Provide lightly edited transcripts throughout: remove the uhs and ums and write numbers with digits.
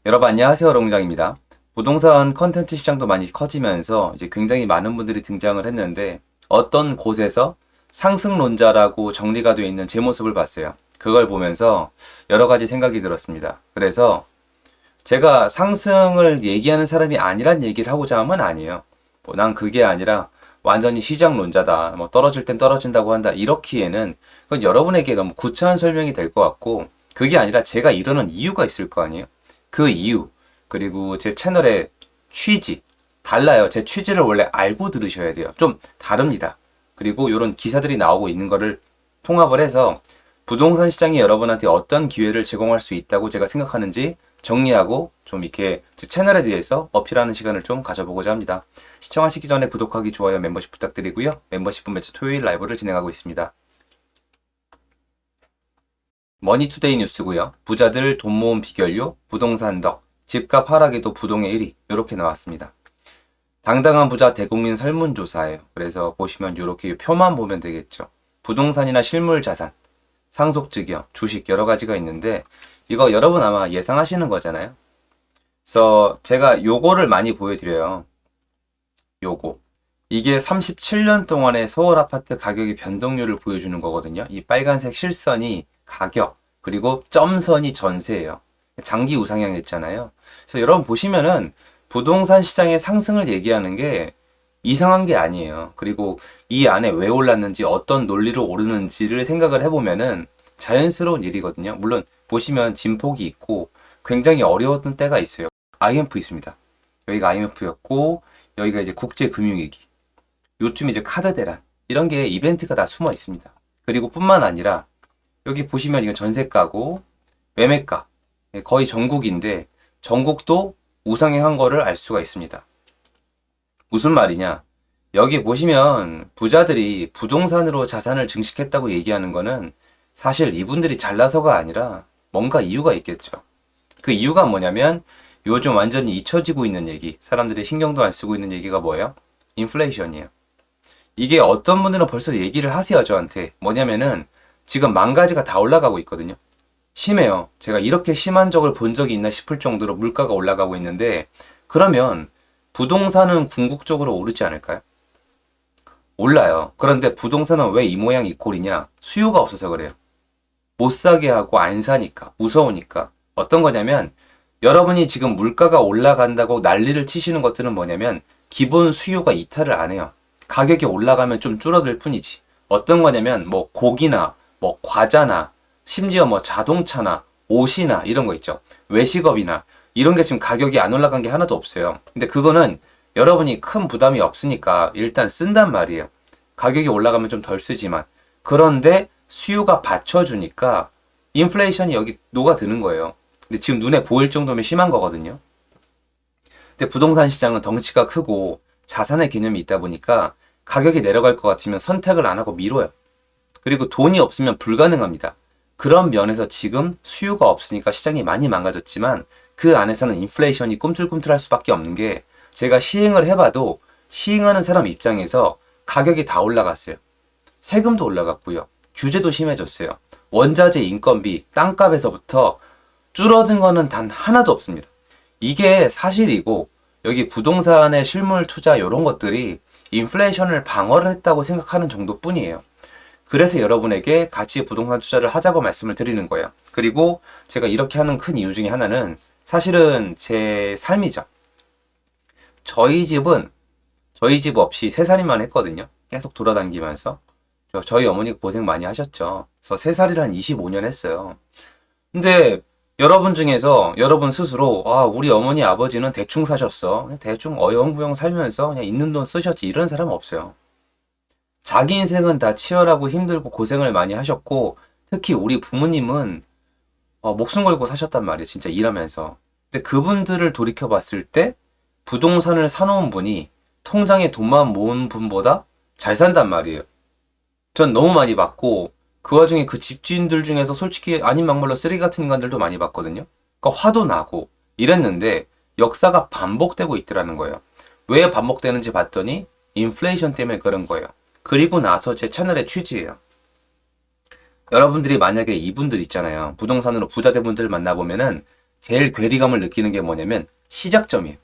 여러분 안녕하세요. 롱장입니다. 부동산 컨텐츠 시장도 많이 커지면서 이제 굉장히 많은 분들이 등장을 했는데 어떤 곳에서 상승론자라고 정리가 되어 있는 제 모습을 봤어요. 그걸 보면서 여러 가지 생각이 들었습니다. 그래서 제가 상승을 얘기하는 사람이 아니란 얘기를 하고자 함은 아니에요. 난 그게 아니라 완전히 시장론자다. 뭐 떨어질 땐 떨어진다고 한다. 이렇기에는 그건 여러분에게 너무 구차한 설명이 될 것 같고 그게 아니라 제가 이러는 이유가 있을 거 아니에요. 그 이유, 그리고 제 채널의 취지, 달라요. 제 취지를 원래 알고 들으셔야 돼요. 좀 다릅니다. 그리고 이런 기사들이 나오고 있는 거를 통합을 해서 부동산 시장이 여러분한테 어떤 기회를 제공할 수 있다고 제가 생각하는지 정리하고 좀 이렇게 제 채널에 대해서 어필하는 시간을 좀 가져보고자 합니다. 시청하시기 전에 구독하기, 좋아요, 멤버십 부탁드리고요. 멤버십은 매주 토요일 라이브를 진행하고 있습니다. 머니투데이 뉴스고요. 부자들 돈 모음 비결요, 부동산 덕, 집값 하락에도 부동의 1위 이렇게 나왔습니다. 당당한 부자 대국민 설문조사예요. 그래서 보시면 이렇게 표만 보면 되겠죠. 부동산이나 실물 자산, 상속증여, 주식 여러 가지가 있는데 이거 여러분 아마 예상하시는 거잖아요. 그래서 제가 요거를 많이 보여드려요. 요거. 이게 37년 동안의 서울 아파트 가격의 변동률을 보여주는 거거든요. 이 빨간색 실선이 가격, 그리고 점선이 전세예요. 장기 우상향 했잖아요. 그래서 여러분 보시면은 부동산 시장의 상승을 얘기하는 게 이상한 게 아니에요. 그리고 이 안에 왜 올랐는지 어떤 논리로 오르는지를 생각을 해보면은 자연스러운 일이거든요. 물론 보시면 진폭이 있고 굉장히 어려웠던 때가 있어요. IMF 있습니다. 여기가 IMF였고 여기가 이제 국제금융위기. 요즘 이제 카드 대란 이런 게 이벤트가 다 숨어 있습니다. 그리고 뿐만 아니라 여기 보시면 이건 전세가고 매매가 거의 전국인데 전국도 우상향한 거를 알 수가 있습니다. 무슨 말이냐? 여기 보시면 부자들이 부동산으로 자산을 증식했다고 얘기하는 거는 사실 이분들이 잘나서가 아니라 뭔가 이유가 있겠죠. 그 이유가 뭐냐면 요즘 완전히 잊혀지고 있는 얘기, 사람들이 신경도 안 쓰고 있는 얘기가 뭐예요? 인플레이션이에요. 이게 어떤 분들은 벌써 얘기를 하세요, 저한테. 뭐냐면은 지금 만 가지가 다 올라가고 있거든요. 심해요. 제가 이렇게 심한 적을 본 적이 있나 싶을 정도로 물가가 올라가고 있는데 그러면 부동산은 궁극적으로 오르지 않을까요? 올라요. 그런데 부동산은 왜 이 모양 이 꼴이냐? 수요가 없어서 그래요. 못 사게 하고 안 사니까, 무서우니까. 어떤 거냐면 여러분이 지금 물가가 올라간다고 난리를 치시는 것들은 뭐냐면 기본 수요가 이탈을 안 해요. 가격이 올라가면 좀 줄어들 뿐이지. 어떤 거냐면 뭐 고기나 뭐 과자나 심지어 뭐 자동차나 옷이나 이런 거 있죠. 외식업이나 이런 게 지금 가격이 안 올라간 게 하나도 없어요. 근데 그거는 여러분이 큰 부담이 없으니까 일단 쓴단 말이에요. 가격이 올라가면 좀 덜 쓰지만. 그런데 수요가 받쳐주니까 인플레이션이 여기 녹아드는 거예요. 근데 지금 눈에 보일 정도면 심한 거거든요. 근데 부동산 시장은 덩치가 크고 자산의 개념이 있다 보니까 가격이 내려갈 것 같으면 선택을 안 하고 미뤄요. 그리고 돈이 없으면 불가능합니다. 그런 면에서 지금 수요가 없으니까 시장이 많이 망가졌지만 그 안에서는 인플레이션이 꿈틀꿈틀할 수밖에 없는 게 제가 시행을 해봐도 시행하는 사람 입장에서 가격이 다 올라갔어요. 세금도 올라갔고요. 규제도 심해졌어요. 원자재 인건비, 땅값에서부터 줄어든 거는 단 하나도 없습니다. 이게 사실이고 여기 부동산의 실물 투자 이런 것들이 인플레이션을 방어를 했다고 생각하는 정도뿐이에요. 그래서 여러분에게 같이 부동산 투자를 하자고 말씀을 드리는 거예요. 그리고 제가 이렇게 하는 큰 이유 중에 하나는 사실은 제 삶이죠. 저희 집 없이 세살이만 했거든요. 계속 돌아다니면서. 저희 어머니가 고생 많이 하셨죠. 그래서 세살이를 한 25년 했어요. 근데 여러분 중에서 여러분 스스로 우리 어머니 아버지는 대충 사셨어. 그냥 대충 어영부영 살면서 그냥 있는 돈 쓰셨지. 이런 사람은 없어요. 자기 인생은 다 치열하고 힘들고 고생을 많이 하셨고 특히 우리 부모님은 목숨 걸고 사셨단 말이에요. 진짜 일하면서. 근데 그분들을 돌이켜 봤을 때 부동산을 사놓은 분이 통장에 돈만 모은 분보다 잘 산단 말이에요. 전 너무 많이 봤고 그 와중에 그 집주인들 중에서 솔직히 아닌 막말로 쓰레기 같은 인간들도 많이 봤거든요. 그러니까 화도 나고 이랬는데 역사가 반복되고 있더라는 거예요. 왜 반복되는지 봤더니 인플레이션 때문에 그런 거예요. 그리고 나서 제 채널의 취지예요. 여러분들이 만약에 이분들 있잖아요. 부동산으로 부자 된 분들 만나보면은 제일 괴리감을 느끼는 게 뭐냐면 시작점이에요.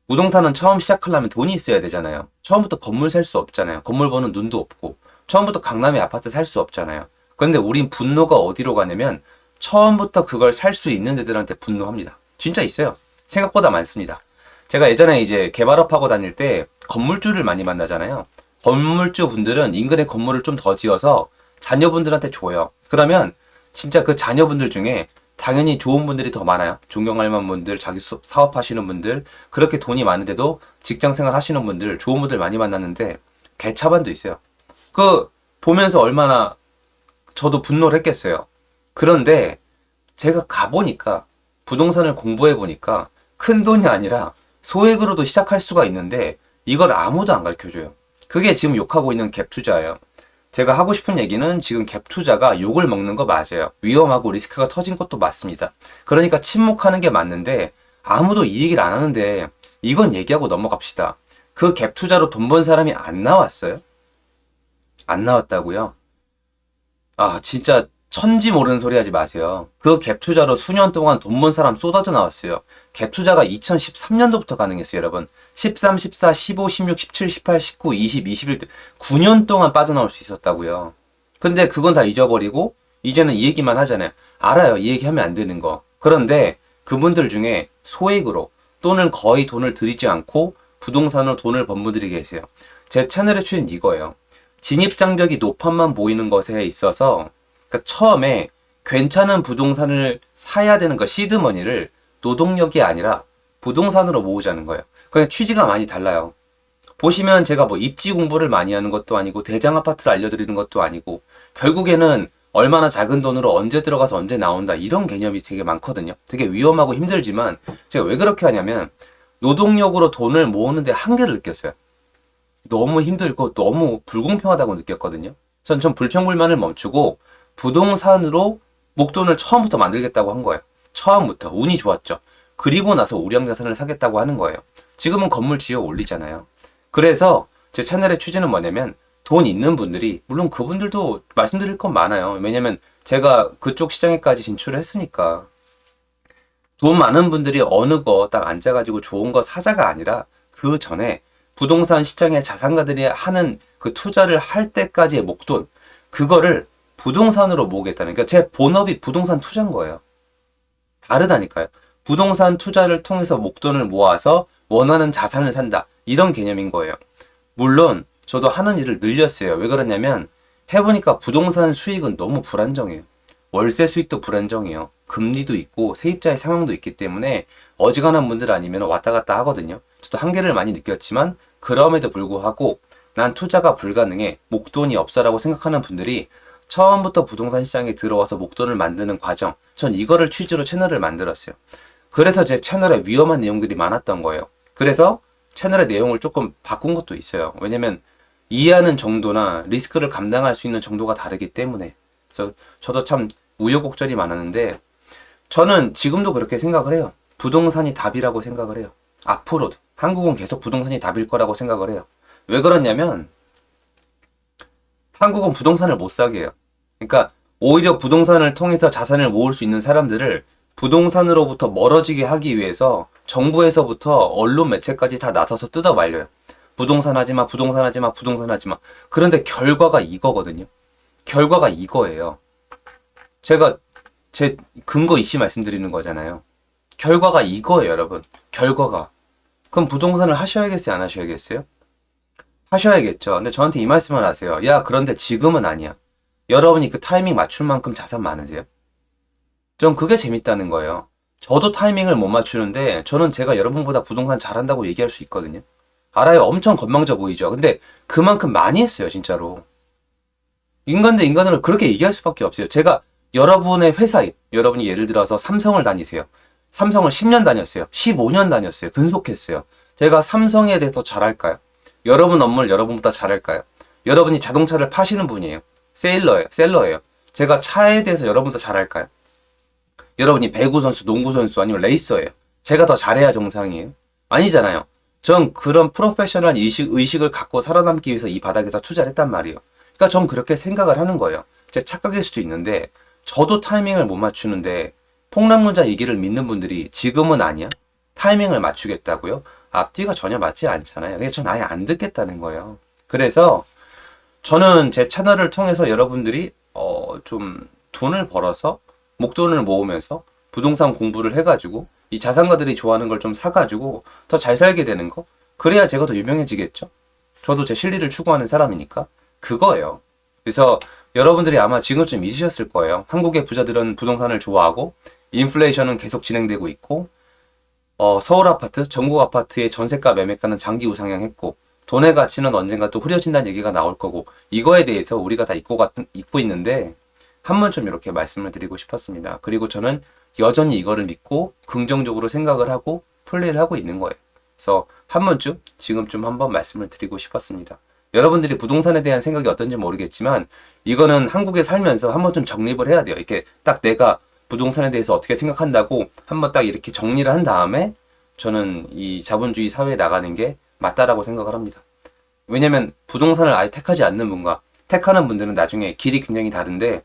부동산은 처음 시작하려면 돈이 있어야 되잖아요. 처음부터 건물 살 수 없잖아요. 건물 보는 눈도 없고 처음부터 강남에 아파트 살 수 없잖아요. 그런데 우린 분노가 어디로 가냐면 처음부터 그걸 살 수 있는 데들한테 분노합니다. 진짜 있어요. 생각보다 많습니다. 제가 예전에 이제 개발업하고 다닐 때 건물주를 많이 만나잖아요. 건물주 분들은 인근에 건물을 좀 더 지어서 자녀분들한테 줘요. 그러면 진짜 그 자녀분들 중에 당연히 좋은 분들이 더 많아요. 존경할 만한 분들, 자기 사업하시는 분들, 그렇게 돈이 많은데도 직장생활 하시는 분들, 좋은 분들 많이 만났는데 개차반도 있어요. 그 보면서 얼마나 저도 분노를 했겠어요. 그런데 제가 가보니까 부동산을 공부해보니까 큰 돈이 아니라 소액으로도 시작할 수가 있는데 이걸 아무도 안 가르쳐줘요. 그게 지금 욕하고 있는 갭 투자예요. 제가 하고 싶은 얘기는 지금 갭 투자가 욕을 먹는 거 맞아요. 위험하고 리스크가 터진 것도 맞습니다. 그러니까 침묵하는 게 맞는데 아무도 이 얘기를 안 하는데 이건 얘기하고 넘어갑시다. 그 갭 투자로 돈 번 사람이 안 나왔어요? 안 나왔다고요? 아, 진짜 천지 모르는 소리 하지 마세요. 그 갭 투자로 수년 동안 돈 번 사람 쏟아져 나왔어요. 갭 투자가 2013년도부터 가능했어요, 여러분. 13, 14, 15, 16, 17, 18, 19, 20, 21, 9년 동안 빠져나올 수 있었다고요. 근데 그건 다 잊어버리고 이제는 이 얘기만 하잖아요. 알아요. 이 얘기하면 안 되는 거. 그런데 그분들 중에 소액으로 또는 거의 돈을 들이지 않고 부동산으로 돈을 번 분들이 계세요. 제 채널의 추진 이거예요. 진입장벽이 높아만 보이는 것에 있어서 그러니까 처음에 괜찮은 부동산을 사야 되는 거 시드머니를 노동력이 아니라 부동산으로 모으자는 거예요. 그냥 취지가 많이 달라요. 보시면 제가 뭐 입지 공부를 많이 하는 것도 아니고 대장 아파트를 알려드리는 것도 아니고 결국에는 얼마나 작은 돈으로 언제 들어가서 언제 나온다 이런 개념이 되게 많거든요. 되게 위험하고 힘들지만 제가 왜 그렇게 하냐면 노동력으로 돈을 모으는데 한계를 느꼈어요. 너무 힘들고 너무 불공평하다고 느꼈거든요. 전 불평불만을 멈추고 부동산으로 목돈을 처음부터 만들겠다고 한 거예요. 처음부터 운이 좋았죠. 그리고 나서 우량자산을 사겠다고 하는 거예요. 지금은 건물 지어 올리잖아요. 그래서 제 채널의 취지는 뭐냐면 돈 있는 분들이 물론 그분들도 말씀드릴 건 많아요. 왜냐면 제가 그쪽 시장에까지 진출을 했으니까 돈 많은 분들이 어느 거 딱 앉아가지고 좋은 거 사자가 아니라 그 전에 부동산 시장의 자산가들이 하는 그 투자를 할 때까지의 목돈 그거를 부동산으로 모으겠다는 그러니까 제 본업이 부동산 투자인 거예요. 다르다니까요. 부동산 투자를 통해서 목돈을 모아서 원하는 자산을 산다. 이런 개념인 거예요. 물론 저도 하는 일을 늘렸어요. 왜 그러냐면 해보니까 부동산 수익은 너무 불안정해요. 월세 수익도 불안정해요. 금리도 있고 세입자의 상황도 있기 때문에 어지간한 분들 아니면 왔다 갔다 하거든요. 저도 한계를 많이 느꼈지만 그럼에도 불구하고 난 투자가 불가능해. 목돈이 없어라고 생각하는 분들이 처음부터 부동산 시장에 들어와서 목돈을 만드는 과정 전 이거를 취지로 채널을 만들었어요. 그래서 제 채널에 위험한 내용들이 많았던 거예요. 그래서 채널의 내용을 조금 바꾼 것도 있어요. 왜냐면 이해하는 정도나 리스크를 감당할 수 있는 정도가 다르기 때문에 그래서 저도 참 우여곡절이 많았는데 저는 지금도 그렇게 생각을 해요. 부동산이 답이라고 생각을 해요. 앞으로도 한국은 계속 부동산이 답일 거라고 생각을 해요. 왜 그러냐면 한국은 부동산을 못 사게 해요. 그러니까 오히려 부동산을 통해서 자산을 모을 수 있는 사람들을 부동산으로부터 멀어지게 하기 위해서 정부에서부터 언론 매체까지 다 나서서 뜯어 말려요. 부동산 하지 마, 부동산 하지 마, 부동산 하지 마. 그런데 결과가 이거거든요. 결과가 이거예요. 제가 제 근거 이씨 말씀드리는 거잖아요. 결과가 이거예요, 여러분. 결과가. 그럼 부동산을 하셔야겠어요, 안 하셔야겠어요? 하셔야겠죠. 근데 저한테 이 말씀을 하세요. 야, 그런데 지금은 아니야. 여러분이 그 타이밍 맞출 만큼 자산 많으세요? 전 그게 재밌다는 거예요. 저도 타이밍을 못 맞추는데 저는 제가 여러분보다 부동산 잘한다고 얘기할 수 있거든요. 알아요. 엄청 건망져 보이죠. 근데 그만큼 많이 했어요, 진짜로. 인간 대 인간으로 그렇게 얘기할 수밖에 없어요. 제가 여러분의 회사에, 여러분이 예를 들어서 삼성을 다니세요. 삼성을 10년 다녔어요. 15년 다녔어요. 근속했어요. 제가 삼성에 대해서 잘할까요? 여러분 업무를 여러분보다 잘할까요? 여러분이 자동차를 파시는 분이에요. 셀러예요. 제가 차에 대해서 여러분보다 잘할까요? 여러분이 배구 선수, 농구 선수 아니면 레이서예요. 제가 더 잘해야 정상이에요? 아니잖아요. 전 그런 프로페셔널한 의식을 갖고 살아남기 위해서 이 바닥에서 투자를 했단 말이에요. 그러니까 전 그렇게 생각을 하는 거예요. 제 착각일 수도 있는데 저도 타이밍을 못 맞추는데 폭락론자 얘기를 믿는 분들이 지금은 아니야? 타이밍을 맞추겠다고요? 앞뒤가 전혀 맞지 않잖아요. 그래서 전 아예 안 듣겠다는 거예요. 그래서 저는 제 채널을 통해서 여러분들이 좀 돈을 벌어서 목돈을 모으면서 부동산 공부를 해가지고 이 자산가들이 좋아하는 걸 좀 사가지고 더 잘 살게 되는 거, 그래야 제가 더 유명해지겠죠. 저도 제 실리를 추구하는 사람이니까 그거예요. 그래서 여러분들이 아마 지금쯤 잊으셨을 거예요. 한국의 부자들은 부동산을 좋아하고 인플레이션은 계속 진행되고 있고 서울 아파트, 전국 아파트의 전세가 매매가는 장기 우상향했고 돈의 가치는 언젠가 또 흐려진다는 얘기가 나올 거고, 이거에 대해서 우리가 다 잊고 있는데 한 번쯤 이렇게 말씀을 드리고 싶었습니다. 그리고 저는 여전히 이거를 믿고 긍정적으로 생각을 하고 플레이를 하고 있는 거예요. 그래서 한 번쯤 지금쯤 한번 말씀을 드리고 싶었습니다. 여러분들이 부동산에 대한 생각이 어떤지 모르겠지만 이거는 한국에 살면서 한번 좀 정립을 해야 돼요. 이렇게 딱 내가 부동산에 대해서 어떻게 생각한다고 한번 딱 이렇게 정리를 한 다음에 저는 이 자본주의 사회에 나가는 게 맞다라고 생각을 합니다. 왜냐면 부동산을 아예 택하지 않는 분과 택하는 분들은 나중에 길이 굉장히 다른데,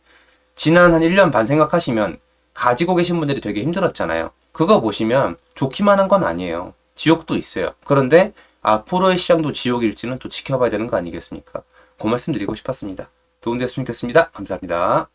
지난 한 1년 반 생각하시면 가지고 계신 분들이 되게 힘들었잖아요. 그거 보시면 좋기만 한 건 아니에요. 지옥도 있어요. 그런데 앞으로의 시장도 지옥일지는 또 지켜봐야 되는 거 아니겠습니까? 그 말씀 드리고 싶었습니다. 도움됐으면 좋겠습니다. 감사합니다.